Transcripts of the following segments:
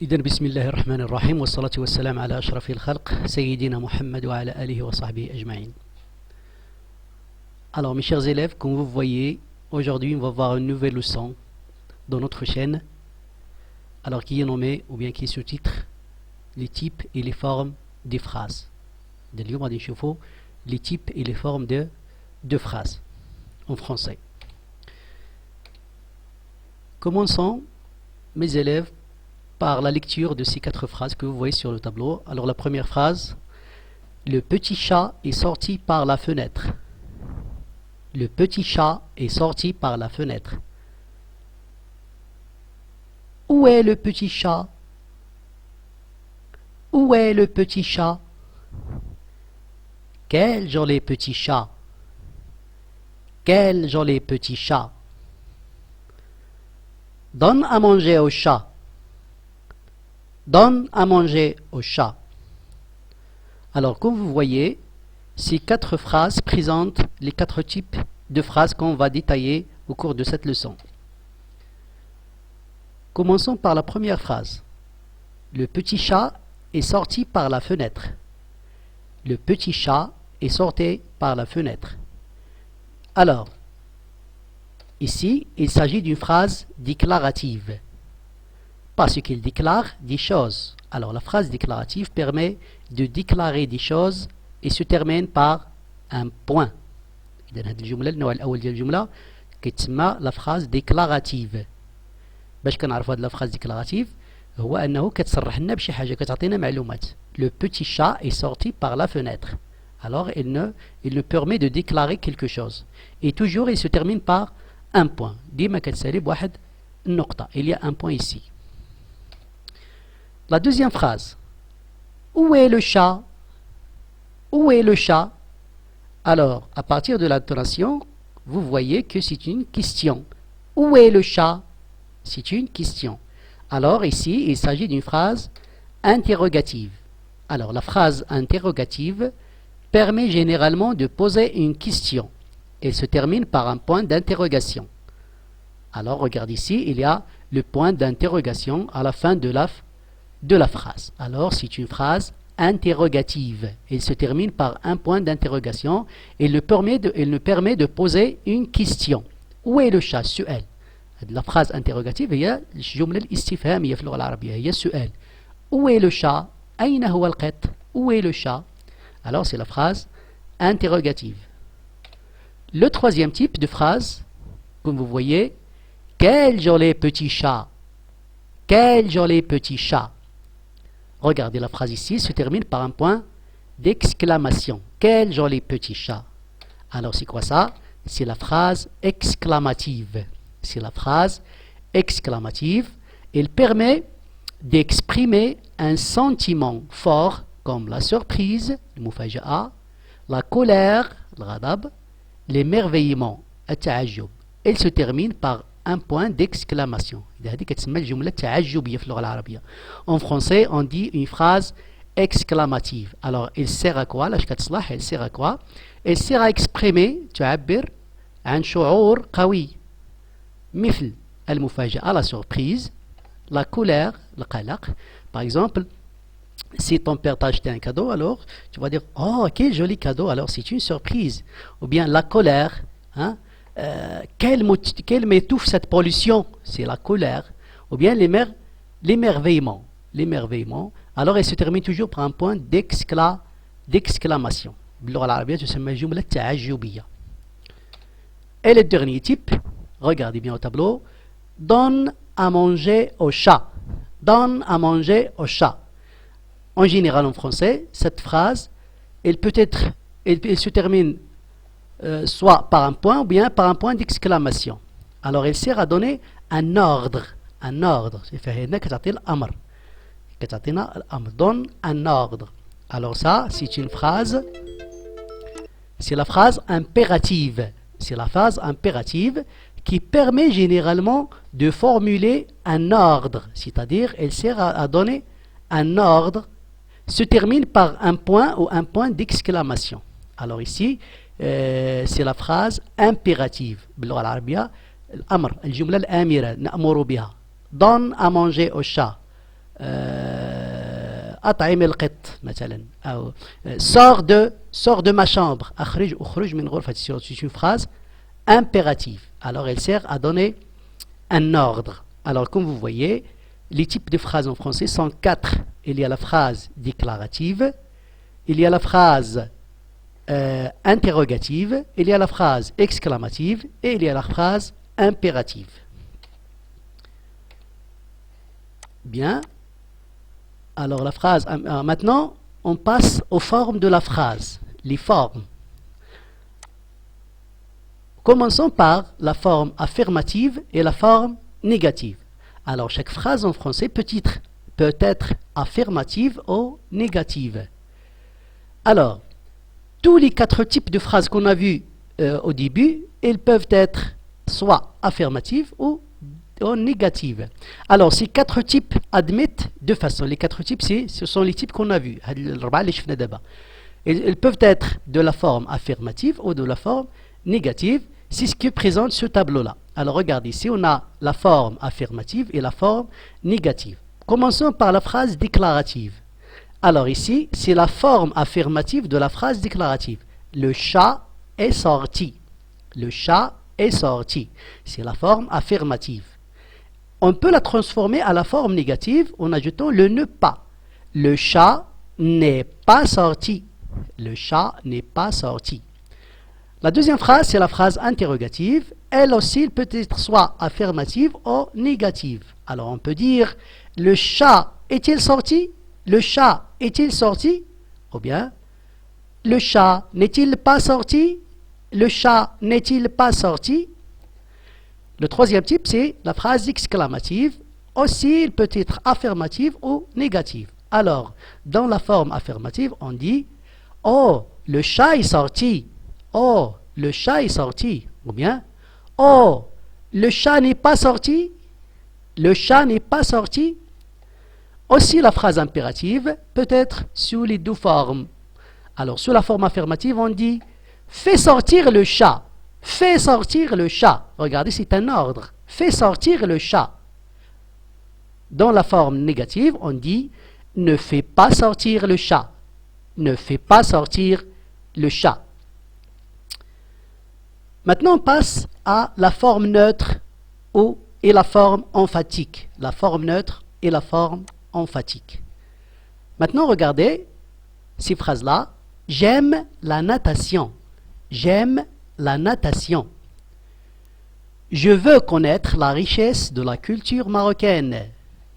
إذن بسم الله الرحمن الرحيم والصلاة والسلام على أشرف الخلق سيدنا Muhammad wa ala alihi wa sahbihi ajma'in. Alors mes chers élèves, comme vous voyez, aujourd'hui on va voir une nouvelle leçon dans notre chaîne, alors qui est nommée ou bien qui est sous-titre les types et les formes des phrases. اليوم غادي نشوفوا les types et les formes de phrases en français. Commençons mes élèves par la lecture de ces 4 phrases que vous voyez sur le tableau. Alors la première phrase, le petit chat est sorti par la fenêtre. Le petit chat est sorti par la fenêtre. Où est le petit chat? Où est le petit chat? Quel joli petit chat! Quel joli petit chat! Donne à manger au chat. Donne à manger au chat. Alors, comme vous voyez, ces 4 phrases présentent les 4 types de phrases qu'on va détailler au cours de cette leçon. Commençons par la première phrase. Le petit chat est sorti par la fenêtre. Le petit chat est sorti par la fenêtre. Alors, ici, il s'agit d'une phrase déclarative, parce qu'il déclare des choses. Alors la phrase déclarative permet de déclarer des choses et se termine par un point. إذن هذه الجملة النوع الأول ديال الجملة كتسمى la phrase déclarative. باش كنعرفوا هذه la phrase déclarative هو أنه كتصرح لنا بشي حاجة كتعطينا معلومات. Le petit chat est sorti par la fenêtre. Alors il nous permet de déclarer quelque chose. Et toujours il se termine par un point. ديما كتسالي بواحد النقطة. Il y a un point ici. La deuxième phrase. Où est le chat? Où est le chat? Alors, à partir de l'intonation, vous voyez que c'est une question. Où est le chat? C'est une question. Alors ici, il s'agit d'une phrase interrogative. Alors, la phrase interrogative permet généralement de poser une question. Elle se termine par un point d'interrogation. Alors, regarde ici, il y a le point d'interrogation à la fin de la phrase. Alors, c'est une phrase interrogative. Elle se termine par un point d'interrogation et elle nous permet de poser une question. Où est le chat? سؤال. La phrase interrogative هي الجملة الاستفهامية في اللغة العربية هي السؤال. Où est le chat? أين هو القط? Où est le chat? Alors, c'est la phrase interrogative. Le troisième type de phrase, comme vous voyez, quel joli petit chat! Quel joli petit chat! Regardez la phrase ici, se termine par un point d'exclamation. Quel joli petit chat! Alors c'est quoi ça? C'est la phrase exclamative. C'est la phrase exclamative. Elle permet d'exprimer un sentiment fort comme la surprise, le mufaja'a, la colère, le ghadab, l'émerveillement, le ta'ajjub. Elle se termine par un point d'exclamation. En français, on dit une phrase exclamative. Alors, elle sert à quoi? Elle sert à quoi? Elle sert à exprimer, تعبر عن شعور قوي مثل المفاجأة, la surprise, la colère, le قلق. Par exemple, si ton père t'a acheté un cadeau, alors tu vas dire oh quel joli cadeau, alors c'est une surprise. Ou bien la colère, hein? Quelle m'étouffe cette pollution, c'est la colère. Ou bien l'émerveillement. L'émerveillement. Alors elle se termine toujours par un point d'exclamation. باللغة العربية تسمى جملة تعجبية. Et le dernier type, regardez bien au tableau, donne à manger au chat. Donne à manger au chat. En général en français, cette phrase, elle se termine soit par un point ou bien par un point d'exclamation. Alors elle sert à donner un ordre. Un ordre. Donne un ordre. Alors ça, c'est une phrase. C'est la phrase impérative. C'est la phrase impérative qui permet généralement de formuler un ordre. C'est-à-dire, elle sert à donner un ordre. Se termine par un point ou un point d'exclamation. Alors ici, c'est la phrase impérative. باللغة العربية الأمر الجملة الآمرة نأمر بها. Donne à manger au chat. أطعم القط مثلا أو sors de ma chambre أخرج من غرفتي. C'est une phrase impérative. Alors elle sert à donner un ordre. Alors comme vous voyez, les types de phrases en français sont 4. Il y a la phrase déclarative, il y a la phrase interrogative, il y a la phrase exclamative et il y a la phrase impérative. Bien. Alors la phrase, maintenant on passe aux formes de la phrase, les formes. Commençons par la forme affirmative et la forme négative. Alors chaque phrase en français peut être affirmative ou négative. Alors, tous les 4 types de phrases qu'on a vus au début, ils peuvent être soit affirmatives ou négatives. Alors, ces 4 types admettent deux façons. Les 4 types, ce sont les types qu'on a vus. Ils peuvent être de la forme affirmative ou de la forme négative. C'est ce que présente ce tableau-là. Alors, regardez, ici, on a la forme affirmative et la forme négative. Commençons par la phrase déclarative. Alors ici, c'est la forme affirmative de la phrase déclarative. Le chat est sorti. Le chat est sorti. C'est la forme affirmative. On peut la transformer à la forme négative en ajoutant le ne pas. Le chat n'est pas sorti. Le chat n'est pas sorti. La deuxième phrase, c'est la phrase interrogative. Elle aussi peut être soit affirmative ou négative. Alors on peut dire, le chat est-il sorti? Le chat est-il sorti? Ou bien, le chat n'est-il pas sorti? Le chat n'est-il pas sorti? Le troisième type, c'est la phrase exclamative. Aussi, il peut être affirmative ou négative. Alors, dans la forme affirmative, on dit « Oh, le chat est sorti !» « Oh, le chat est sorti !» Ou bien « Oh, le chat n'est pas sorti !» Le chat n'est pas sorti. Aussi, la phrase impérative peut être sous les deux formes. Alors, sous la forme affirmative, on dit « Fais sortir le chat !» Fais sortir le chat. Regardez, c'est un ordre. Fais sortir le chat. Dans la forme négative, on dit « Ne fais pas sortir le chat !» Ne fais pas sortir le chat. Maintenant, on passe à la forme neutre et la forme emphatique. La forme neutre et la forme emphatique. Maintenant, regardez ces phrases-là. J'aime la natation. J'aime la natation. Je veux connaître la richesse de la culture marocaine.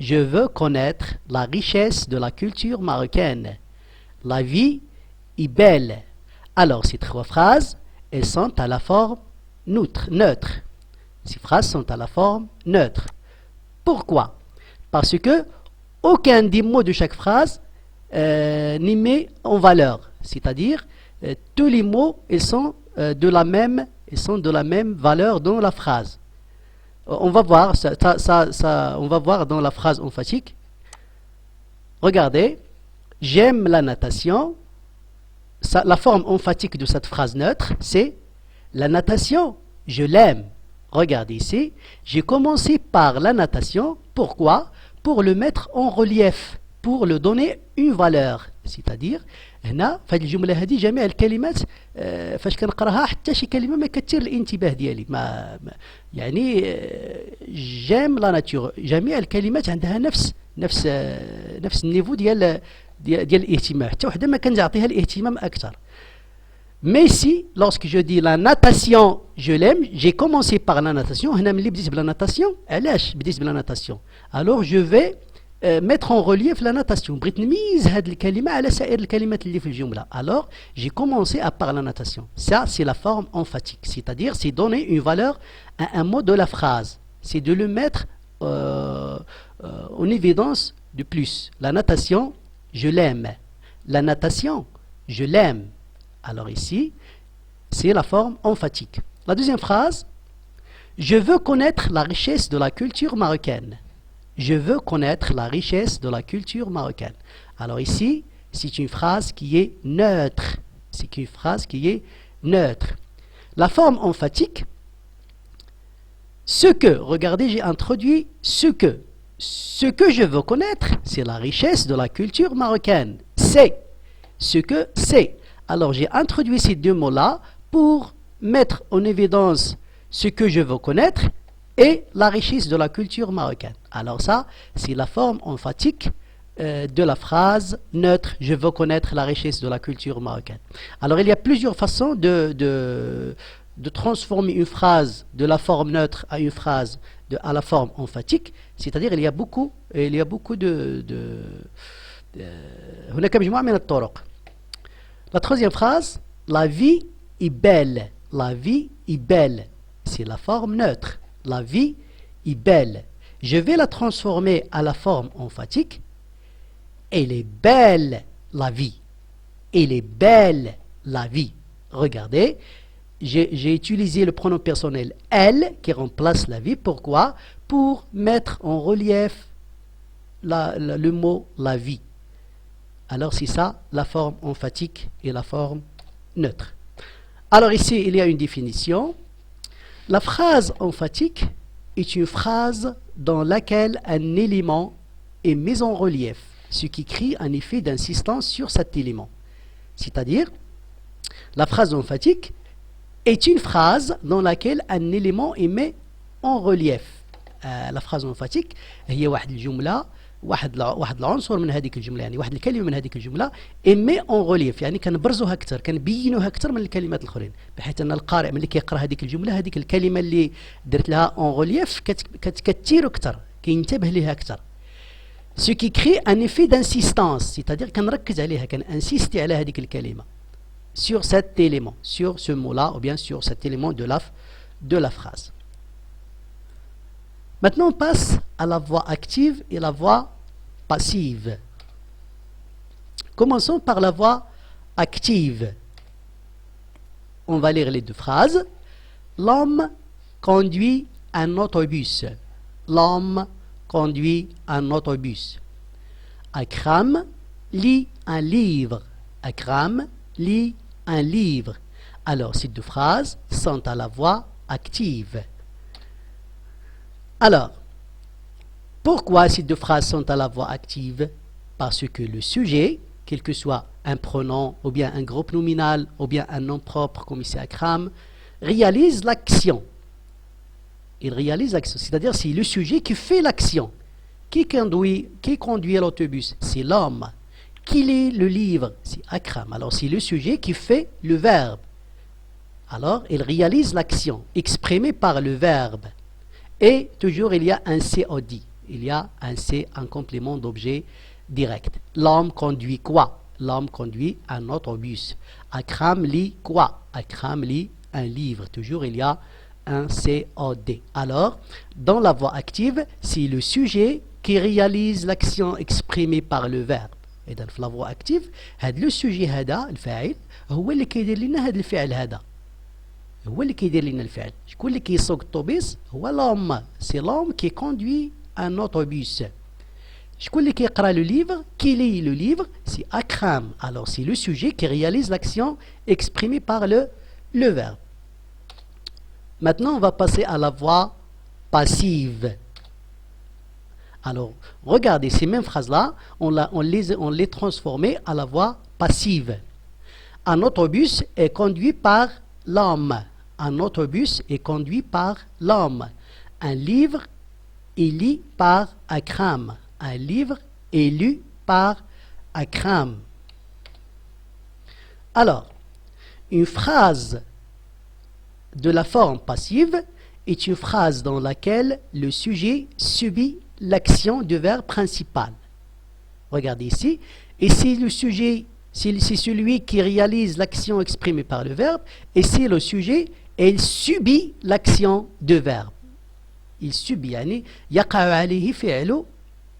Je veux connaître la richesse de la culture marocaine. La vie est belle. Alors, ces 3 phrases, elles sont à la forme neutre. Ces phrases sont à la forme neutre. Pourquoi? Parce que aucun des mots de chaque phrase n'est mis en valeur. C'est-à-dire, tous les mots ils sont de la même valeur dans la phrase. On va voir on va voir dans la phrase emphatique. Regardez, j'aime la natation. La forme emphatique de cette phrase neutre, c'est la natation, je l'aime. Regardez ici, j'ai commencé par la natation. Pourquoi? Pour le mettre en relief, pour le donner une valeur. C'est-à-dire, هنا في هذه الجملة هذه جميع الكلمات فاش كنقراها حتى شي كلمة ما كتثير الانتباه ديالي يعني جيم لا ناتور جميع الكلمات عندها نفس النيفو ديال الاهتمام حتى وحده ما كنعطيها الاهتمام اكثر. Mais si, lorsque je dis la natation, je l'aime, j'ai commencé par la natation. هنا ملي بديت بلا ناتاسيون علاش بديت بلا ناتاسيون؟ alors je vais mettre en relief la natation. بغيت نميز هذه الكلمة على سائر الكلمات اللي في الجملة. Alors j'ai commencé par la natation. Ça c'est la forme emphatique, c'est-à-dire c'est donner une valeur à un mot de la phrase. C'est de le mettre en évidence de plus. La natation, je l'aime. La natation, je l'aime. Alors ici, c'est la forme emphatique. La deuxième phrase, je veux connaître la richesse de la culture marocaine. Je veux connaître la richesse de la culture marocaine. Alors ici, c'est une phrase qui est neutre. C'est une phrase qui est neutre. La forme emphatique, ce que, regardez, j'ai introduit ce que. ce que je veux connaître, c'est la richesse de la culture marocaine. C'est ce que c'est. Alors j'ai introduit ces deux mots-là pour mettre en évidence ce que je veux connaître et la richesse de la culture marocaine. Alors ça, c'est la forme emphatique de la phrase neutre, je veux connaître la richesse de la culture marocaine. Alors il y a plusieurs façons de transformer une phrase de la forme neutre à une phrase à la forme emphatique, c'est-à-dire il y a beaucoup هناك مجموعة من الطرق. La troisième phrase, la vie est belle. La vie est belle. C'est la forme neutre. La vie est belle. Je vais la transformer à la forme emphatique. Elle est belle, la vie. Elle est belle, la vie. Regardez, j'ai utilisé le pronom personnel elle qui remplace la vie. Pourquoi? Pour mettre en relief le mot la vie. Alors c'est ça la forme emphatique et la forme neutre. Alors ici il y a une définition. La phrase emphatique est une phrase dans laquelle un élément est mis en relief, ce qui crée un effet d'insistance sur cet élément. C'est-à-dire, la phrase emphatique est une phrase dans laquelle un élément est mis en relief. La phrase emphatique هي واحد الجملة واحد العنصر من هذيك الجملة، يعني واحد الكلمة من هذيك الجملة إمي اون غوليف، يعني كنبرزوها أكثر كنبينوها أكثر من الكلمات الأخرين، بحيث أن القارئ ملي كيقرأ هذيك الجملة هذيك الكلمة اللي درت لها اون غوليف كتثيرو أكثر، كينتبه ليها أكثر. Ce qui crée un effet d'insistance, c'est-à-dire كنركز عليها كنانسيستي على هذيك الكلمة sur cet élément, sur ce mot-là ou bien sur cet élément de la phrase. Maintenant, on passe à la voix active et la voix passive. Commençons par la voix active. On va lire les deux phrases. L'homme conduit un autobus. L'homme conduit un autobus. Akram lit un livre. Akram lit un livre. Alors, ces deux phrases sont à la voix active. Alors, pourquoi ces deux phrases sont à la voix active? Parce que le sujet, quel que soit un pronom, ou bien un groupe nominal, ou bien un nom propre, comme ici Akram, réalise l'action. Il réalise l'action, c'est-à-dire c'est le sujet qui fait l'action. Qui conduit l'autobus? C'est l'homme. Qui lit le livre? C'est Akram. Alors c'est le sujet qui fait le verbe. Alors il réalise l'action, exprimée par le verbe. Et toujours il y a un COD. Il y a un C, un complément d'objet direct. L'homme conduit quoi? L'homme conduit un autobus. Akram lit quoi? Akram lit un livre. Toujours il y a un COD. Alors, dans la voix active, c'est le sujet qui réalise l'action exprimée par le verbe. Et dans la voix active, le sujet هذا الفاعل هو اللي كيدير لنا هذا الفعل هذا. هو اللي كيدير لنا الفعل. شكون اللي كيسوق الطوبيس؟ هو l'homme. C'est l'homme qui conduit un autobus. شكون اللي كيقرا le livre? Qui lit le livre? C'est Akram. Alors c'est le sujet qui réalise l'action exprimée par le verbe. Maintenant on va passer à la voix passive. Alors regardez ces mêmes phrases-là, on les transformait à la voix passive. Un autobus est conduit par l'homme. Un autobus est conduit par l'homme. Un livre est lu par Akram. Un livre est lu par Akram. Alors, une phrase de la forme passive est une phrase dans laquelle le sujet subit l'action du verbe principal. Regardez ici. Et si le sujet, c'est celui qui réalise l'action exprimée par le verbe, et c'est le sujet, il subit l'action du verbe. Il subit, يعني يقع عليه فعل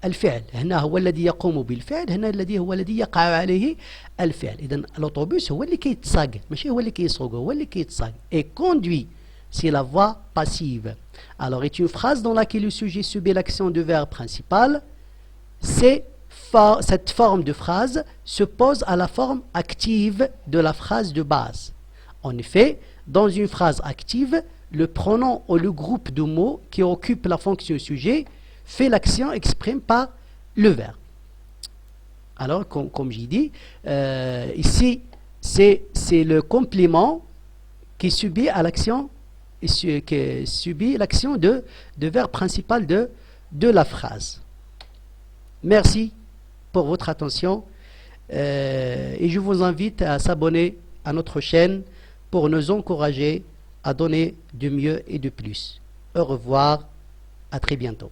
الفعل. هنا هو الذي يقوم بالفعل، هنا هو الذي يقع عليه الفعل. إذن الأوتوبوس هو اللي كيتساق، ماشي هو اللي كيسوق، هو اللي كيتساق. Et conduit, c'est la voix passive. Alors, est une phrase dans laquelle le sujet subit l'action du verbe principal. Cette forme de phrase se pose à la forme active de la phrase de base. En effet, dans une phrase active, le pronom ou le groupe de mots qui occupe la fonction sujet fait l'action exprime pas le verbe. Alors, comme j'ai dit, ici, c'est le complément qui subit à l'action qui subit l'action de verbe principal de la phrase. Merci pour votre attention et je vous invite à s'abonner à notre chaîne pour nous encourager à donner du mieux et du plus. Au revoir, à très bientôt.